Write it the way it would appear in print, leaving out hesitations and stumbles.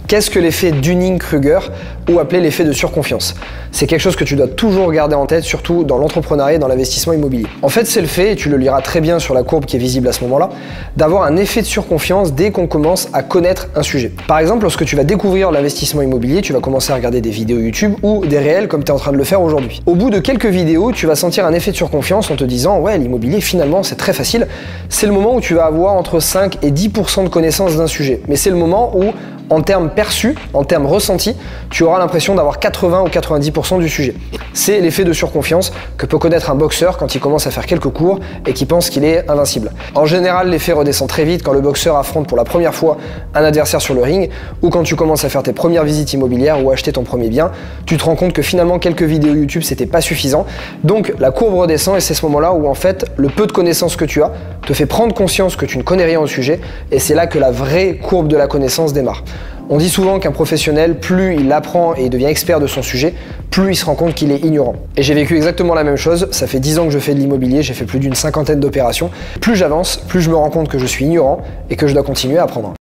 Qu'est-ce que l'effet Dunning-Kruger, ou appelé l'effet de surconfiance? C'est quelque chose que tu dois toujours garder en tête, surtout dans l'entrepreneuriat et dans l'investissement immobilier. En fait, c'est le fait, et tu le liras très bien sur la courbe qui est visible à ce moment-là, d'avoir un effet de surconfiance dès qu'on commence à connaître un sujet. Par exemple, lorsque tu vas découvrir l'investissement immobilier, tu vas commencer à regarder des vidéos YouTube ou des réels comme tu es en train de le faire aujourd'hui. Au bout de quelques vidéos, tu vas sentir un effet de surconfiance en te disant « Ouais, l'immobilier, finalement, c'est très facile ». C'est le moment où tu vas avoir entre 5 et 10% de connaissances d'un sujet. Mais c'est le moment où, en termes perçus, en termes ressentis, tu auras l'impression d'avoir 80 ou 90% du sujet. C'est l'effet de surconfiance que peut connaître un boxeur quand il commence à faire quelques cours et qui pense qu'il est invincible. En général, l'effet redescend très vite quand le boxeur affronte pour la première fois un adversaire sur le ring ou quand tu commences à faire tes premières visites immobilières ou acheter ton premier bien, tu te rends compte que finalement quelques vidéos YouTube c'était pas suffisant. Donc la courbe redescend et c'est ce moment-là où en fait le peu de connaissances que tu as te fait prendre conscience que tu ne connais rien au sujet et c'est là que la vraie courbe de la connaissance démarre. On dit souvent qu'un professionnel, plus il apprend et devient expert de son sujet, plus il se rend compte qu'il est ignorant. Et j'ai vécu exactement la même chose, ça fait 10 ans que je fais de l'immobilier, j'ai fait plus d'une 50aine d'opérations. Plus j'avance, plus je me rends compte que je suis ignorant et que je dois continuer à apprendre.